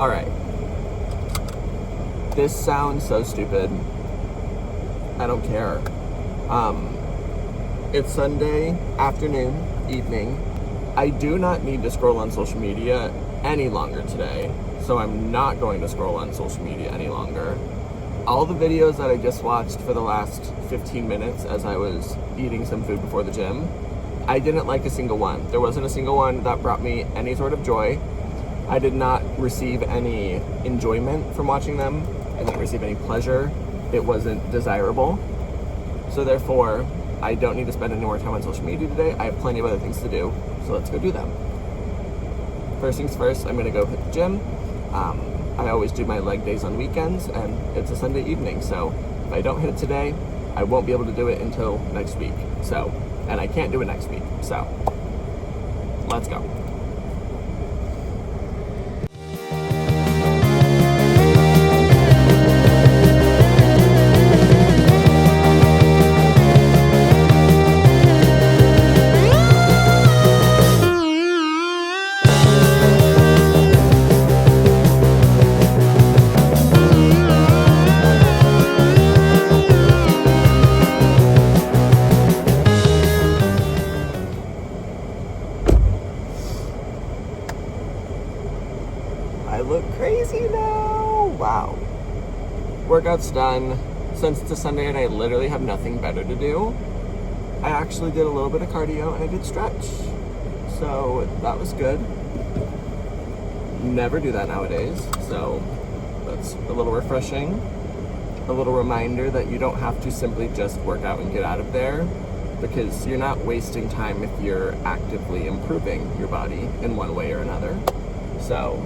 Alright. This sounds so stupid. I don't care. It's Sunday afternoon, evening. I do not need to scroll on social media any longer today, so I'm not going to scroll on social media any longer. All the videos that I just watched for the last 15 minutes as I was eating some food before the gym, I didn't like a single one. There wasn't a single one that brought me any sort of joy. I did not receive any enjoyment from watching them. I didn't receive any pleasure. It wasn't desirable. So therefore, I don't need to spend any more time on social media today. I have plenty of other things to do, so let's go do them. First things first, I'm gonna go hit the gym. I always do my leg days on weekends, and it's a Sunday evening, so if I don't hit it today, I won't be able to do it until next week. And I can't do it next week, so let's go. I look crazy now. Wow. Workout's done. Since it's a Sunday and I literally have nothing better to do, I actually did a little bit of cardio and I did stretch. So that was good. Never do that nowadays. So that's a little refreshing. A little reminder that you don't have to simply just work out and get out of there, because you're not wasting time if you're actively improving your body in one way or another. So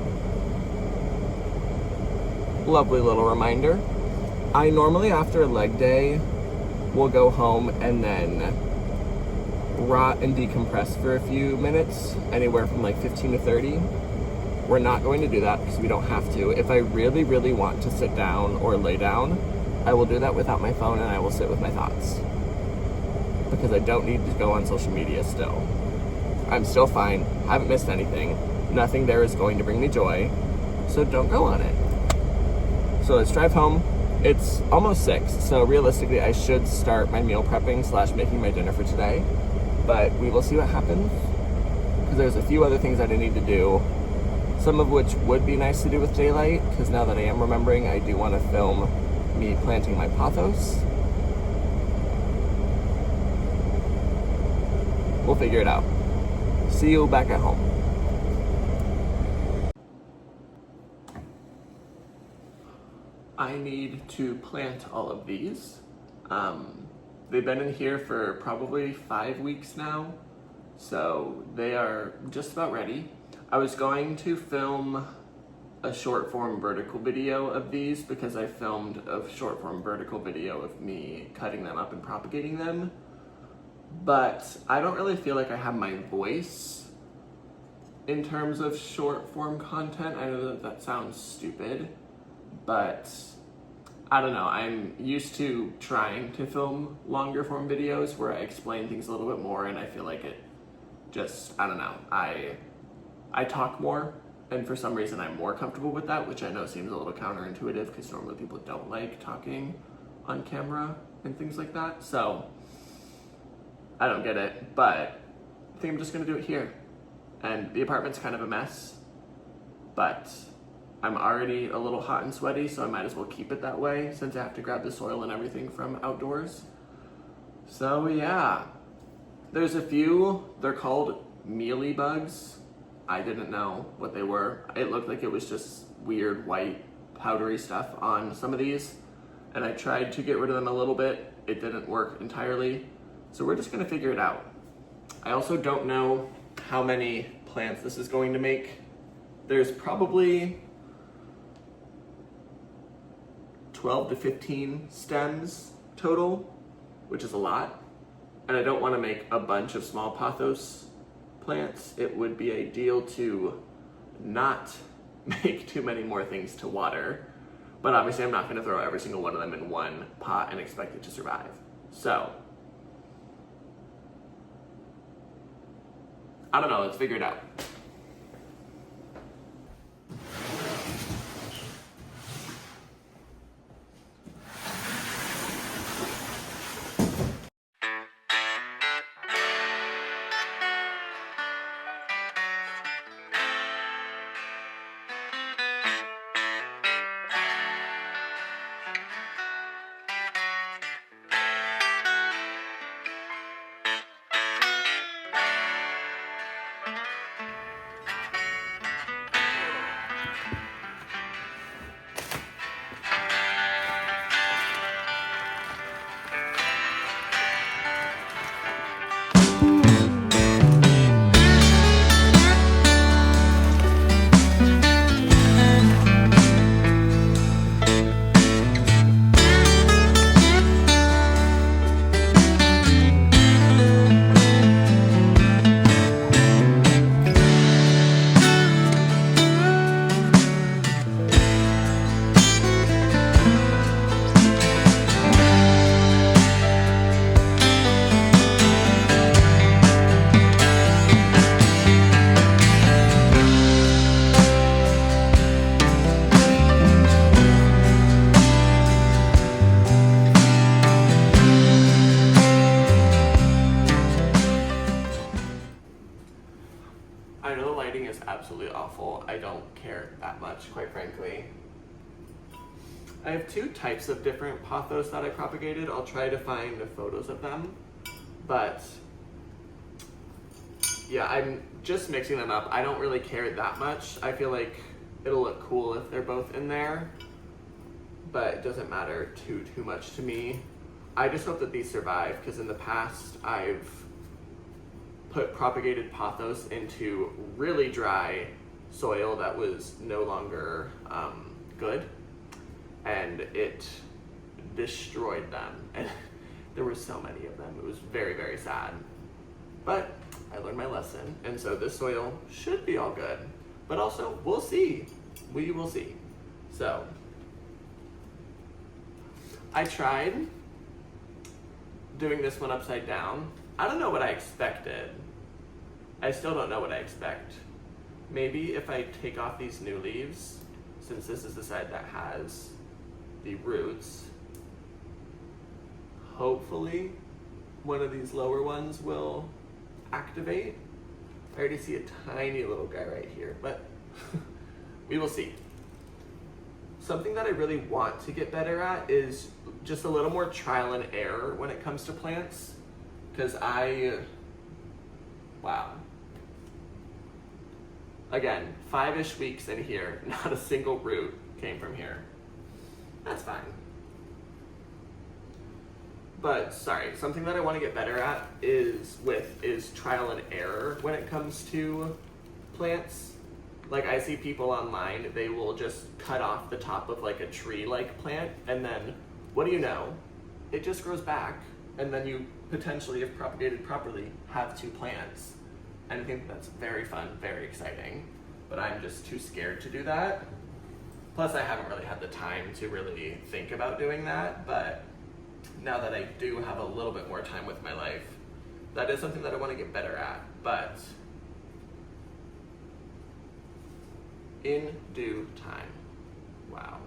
lovely little reminder. I normally, after a leg day, will go home and then rot and decompress for a few minutes, anywhere from like 15 to 30. We're not going to do that because we don't have to. If I really, really want to sit down or lay down, I will do that without my phone and I will sit with my thoughts. Because I don't need to go on social media still. I'm still fine, haven't missed anything. Nothing there is going to bring me joy, so don't go on it. So let's drive home. It's almost 6, so realistically I should start my meal prepping / making my dinner for today. But we will see what happens, because there's a few other things that I need to do, some of which would be nice to do with daylight, because now that I am remembering, I do want to film me planting my pothos. We'll figure it out. See you back at home. I need to plant all of these. They've been in here for probably 5 weeks now, so they are just about ready. I was going to film a short form vertical video of these because I filmed a short form vertical video of me cutting them up and propagating them, but I don't really feel like I have my voice in terms of short form content. I know that sounds stupid, but I don't know, I'm used to trying to film longer form videos where I explain things a little bit more, and I feel like it just, I don't know, I talk more, and for some reason I'm more comfortable with that, which I know seems a little counterintuitive because normally people don't like talking on camera and things like that, so I don't get it, but I think I'm just gonna do it here. And the apartment's kind of a mess, but I'm already a little hot and sweaty, so I might as well keep it that way since I have to grab the soil and everything from outdoors. So yeah, there's a few, they're called mealy bugs. I didn't know what they were. It looked like it was just weird white powdery stuff on some of these, and I tried to get rid of them a little bit. It didn't work entirely, so we're just gonna figure it out. I also don't know how many plants this is going to make. There's probably 12 to 15 stems total, which is a lot. And I don't want to make a bunch of small pothos plants. It would be ideal to not make too many more things to water. But obviously I'm not going to throw every single one of them in one pot and expect it to survive. So, I don't know, let's figure it out. that much, quite frankly. I have two types of different pothos that I propagated. I'll try to find photos of them, but yeah, I'm just mixing them up. I don't really care that much. I feel like it'll look cool if they're both in there, but it doesn't matter too much to me. I just hope that these survive, because in the past I've put propagated pothos into really dry soil that was no longer good, and it destroyed them. And there were so many of them. It was very, very sad. But I learned my lesson, and so this soil should be all good. But also, we'll see. We will see. So, I tried doing this one upside down. I don't know what I expected. I still don't know what I expect. Maybe if I take off these new leaves, since this is the side that has the roots, hopefully one of these lower ones will activate. I already see a tiny little guy right here, but we will see. Something that I really want to get better at is just a little more trial and error when it comes to plants, because wow. Again, 5-ish weeks in here, not a single root came from here. That's fine. But sorry, something that I want to get better at is trial and error when it comes to plants. Like, I see people online, they will just cut off the top of like a tree-like plant, and then what do you know? It just grows back, and then you potentially, if propagated properly, have 2 plants. And I think that's very fun, very exciting, but I'm just too scared to do that. Plus, I haven't really had the time to really think about doing that, but now that I do have a little bit more time with my life, that is something that I want to get better at. But in due time. Wow.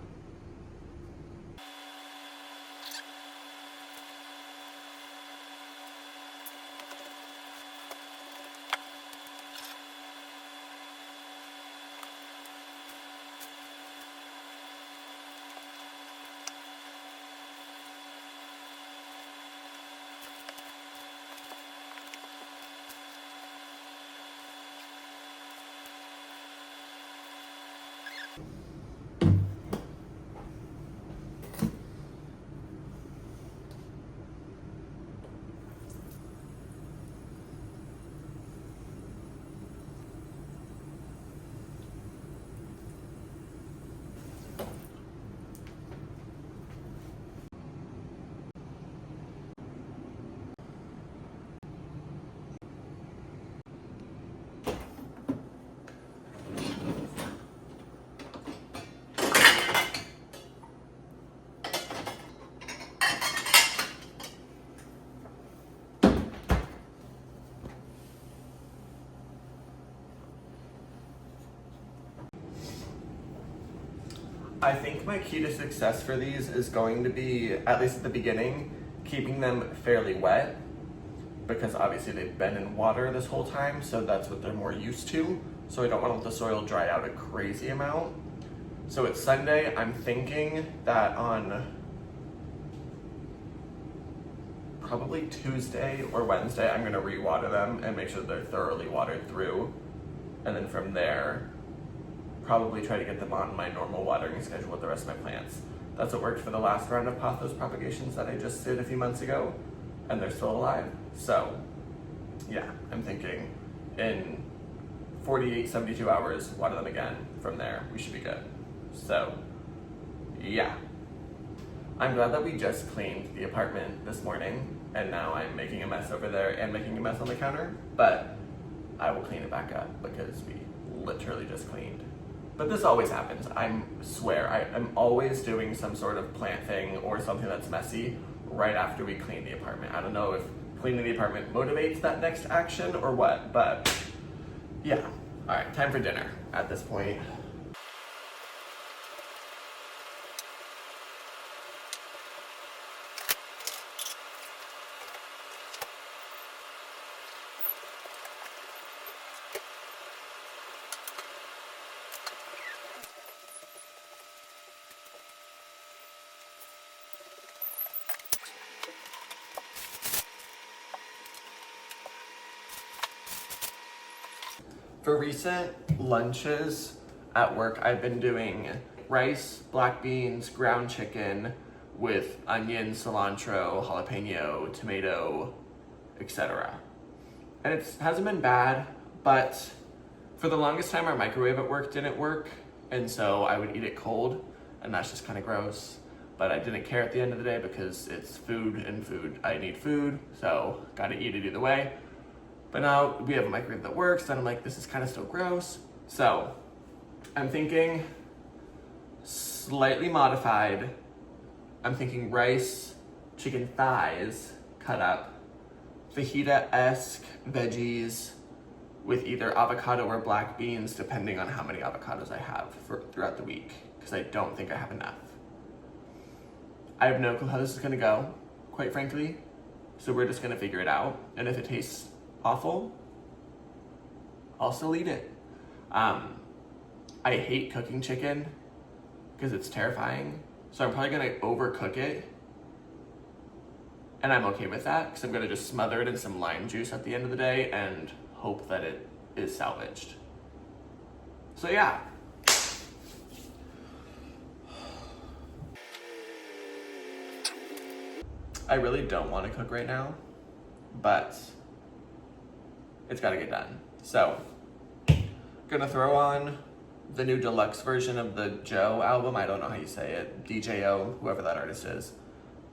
I think my key to success for these is going to be, at least at the beginning, keeping them fairly wet, because obviously they've been in water this whole time, so that's what they're more used to. So I don't want to let the soil dry out a crazy amount. So it's Sunday. I'm thinking that on probably Tuesday or Wednesday, I'm going to re-water them and make sure that they're thoroughly watered through. And then from there, probably try to get them on my normal watering schedule with the rest of my plants. That's what worked for the last round of pothos propagations that I just did a few months ago, and they're still alive. So yeah, I'm thinking in 48, 72 hours, water them again. From there, we should be good. So yeah, I'm glad that we just cleaned the apartment this morning, and now I'm making a mess over there and making a mess on the counter, but I will clean it back up because we literally just cleaned. But this always happens. I swear, I'm always doing some sort of plant thing or something that's messy right after we clean the apartment. I don't know if cleaning the apartment motivates that next action or what, but yeah. All right, time for dinner at this point. For recent lunches at work, I've been doing rice, black beans, ground chicken with onion, cilantro, jalapeno, tomato, etc. And it hasn't been bad, but for the longest time our microwave at work didn't work, and so I would eat it cold, and that's just kind of gross. But I didn't care at the end of the day because it's food, and food, I need food, so gotta eat it either way. But now we have a microwave that works, and I'm like, this is kind of still gross. So I'm thinking slightly modified. I'm thinking rice, chicken thighs cut up, fajita-esque veggies with either avocado or black beans, depending on how many avocados I have throughout the week, because I don't think I have enough. I have no clue how this is gonna go, quite frankly, so we're just gonna figure it out, and if it tastes awful, I'll still eat it. I hate cooking chicken because it's terrifying, so I'm probably gonna overcook it, and I'm okay with that because I'm gonna just smother it in some lime juice at the end of the day and hope that it is salvaged. So yeah. I really don't want to cook right now, but it's gotta get done. So, gonna throw on the new deluxe version of the Joe album. I don't know how you say it. DJO, whoever that artist is.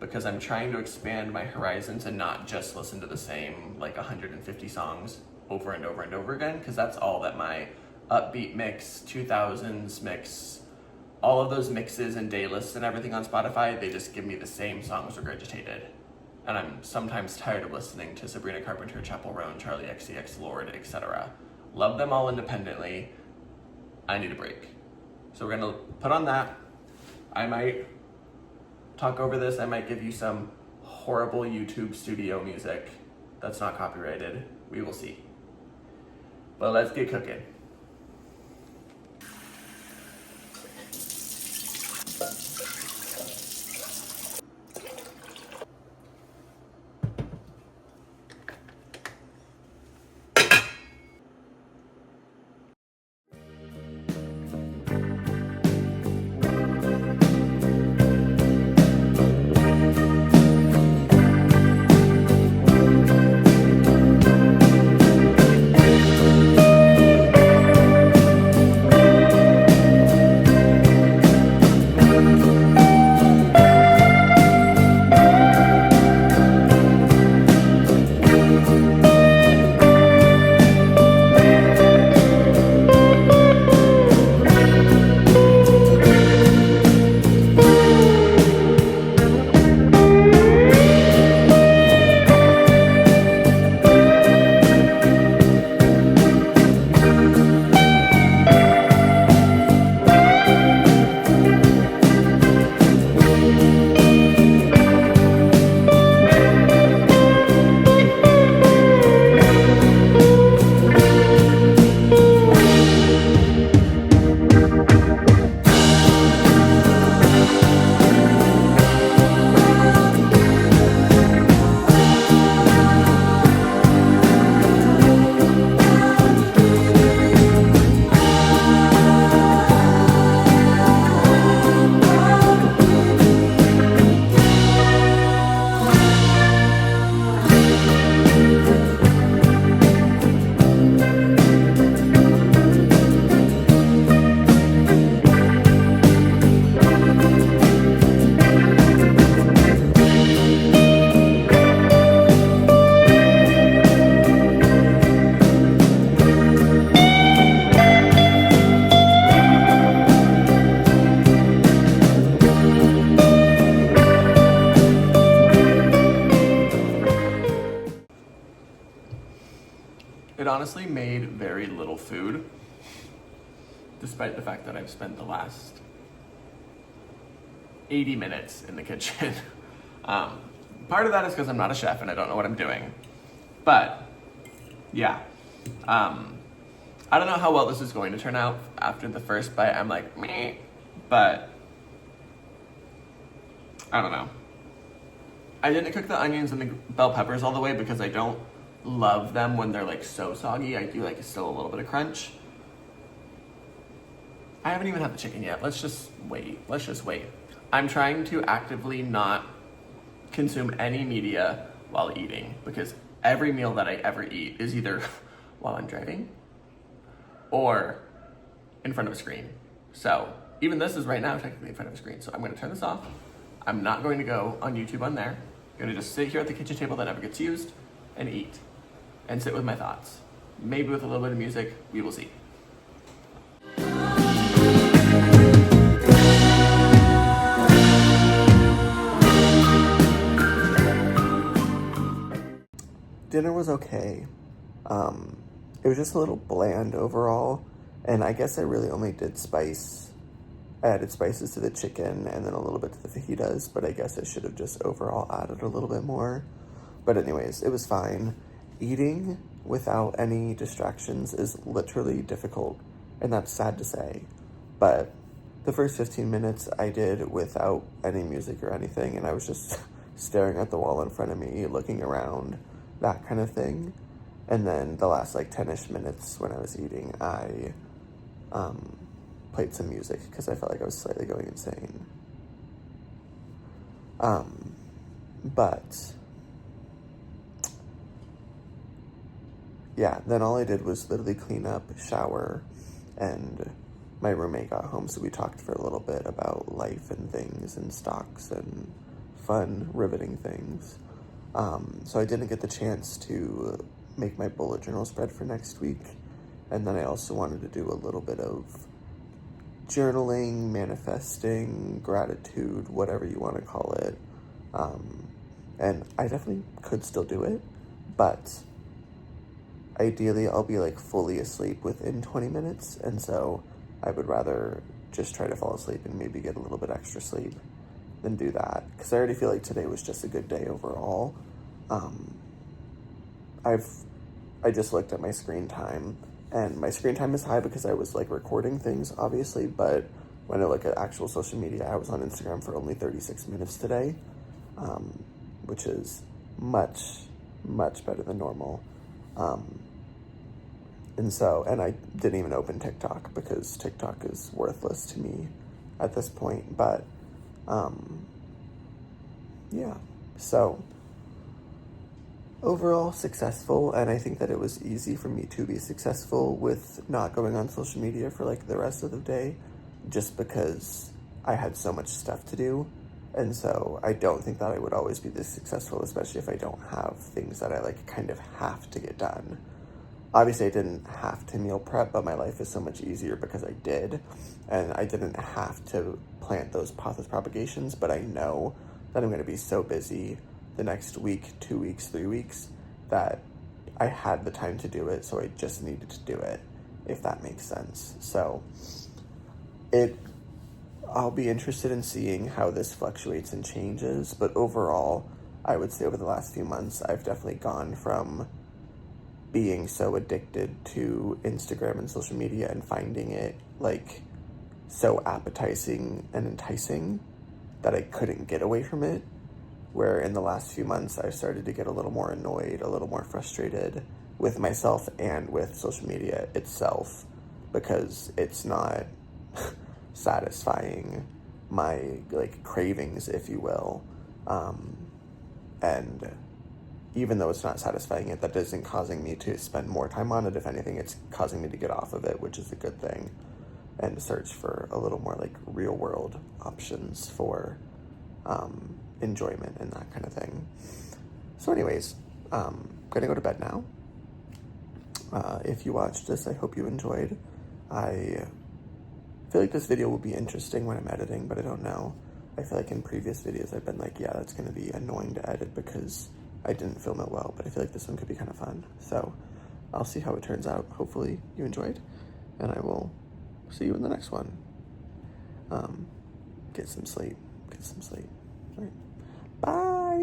Because I'm trying to expand my horizons and not just listen to the same like 150 songs over and over and over again, because that's all that my upbeat mix, 2000s mix, all of those mixes and day lists and everything on Spotify, they just give me the same songs regurgitated. And I'm sometimes tired of listening to Sabrina Carpenter, Chappell Roan, Charlie XCX, Lord, etc. Love them all independently. I need a break. So we're gonna put on that. I might talk over this. I might give you some horrible YouTube studio music that's not copyrighted. We will see. But let's get cooking. It honestly made very little food, despite the fact that I've spent the last 80 minutes in the kitchen. Part of that is because I'm not a chef and I don't know what I'm doing. But, yeah. I don't know how well this is going to turn out. After the first bite, I'm like, meh. But, I don't know. I didn't cook the onions and the bell peppers all the way because I don't love them when they're like so soggy. I do like still a little bit of crunch. I haven't even had the chicken yet. Let's just wait. I'm trying to actively not consume any media while eating, because every meal that I ever eat is either while I'm driving or in front of a screen. So even this is right now technically in front of a screen. So I'm gonna turn this off. I'm not going to go on YouTube on there. I'm gonna just sit here at the kitchen table that never gets used and eat and sit with my thoughts. Maybe with a little bit of music, we will see. Dinner was okay. It was just a little bland overall, and I guess I really only did spice. I added spices to the chicken and then a little bit to the fajitas, but I guess I should have just overall added a little bit more. But anyways, it was fine. Eating without any distractions is literally difficult, and that's sad to say. But the first 15 minutes I did without any music or anything, and I was just staring at the wall in front of me, looking around, that kind of thing. And then the last like 10-ish minutes when I was eating, I played some music because I felt like I was slightly going insane. But yeah, then all I did was literally clean up, shower, and my roommate got home, so we talked for a little bit about life and things and stocks and fun, riveting things. So I didn't get the chance to make my bullet journal spread for next week. And then I also wanted to do a little bit of journaling, manifesting, gratitude, whatever you want to call it. And I definitely could still do it, but ideally I'll be like fully asleep within 20 minutes. And so I would rather just try to fall asleep and maybe get a little bit extra sleep than do that. Because I already feel like today was just a good day overall. I just looked at my screen time, and my screen time is high because I was like recording things, obviously, but when I look at actual social media, I was on Instagram for only 36 minutes today, which is much, much better than normal. And I didn't even open TikTok because TikTok is worthless to me at this point, but yeah, so overall successful, and I think that it was easy for me to be successful with not going on social media for like the rest of the day, just because I had so much stuff to do. And so I don't think that I would always be this successful, especially if I don't have things that I like kind of have to get done. Obviously I didn't have to meal prep, but my life is so much easier because I did, and I didn't have to plant those pothos propagations, but I know that I'm going to be so busy the next week, 2 weeks, 3 weeks, that I had the time to do it, so I just needed to do it, if that makes sense. So I'll be interested in seeing how this fluctuates and changes, but overall, I would say over the last few months, I've definitely gone from being so addicted to Instagram and social media and finding it like so appetizing and enticing that I couldn't get away from it, where in the last few months I started to get a little more annoyed, a little more frustrated with myself and with social media itself, because it's not satisfying my like cravings, if you will. And even though it's not satisfying it, that isn't causing me to spend more time on it. If anything, it's causing me to get off of it, which is a good thing, and search for a little more like real world options for enjoyment and that kind of thing. So anyways, gonna go to bed now. If you watched this, I hope you enjoyed. I feel like this video will be interesting when I'm editing, but I don't know. I feel like in previous videos I've been like, yeah, that's gonna be annoying to edit because I didn't film it well, but I feel like this one could be kind of fun. So I'll see how it turns out. Hopefully you enjoyed, and I will see you in the next one. Get some sleep. All right. Bye.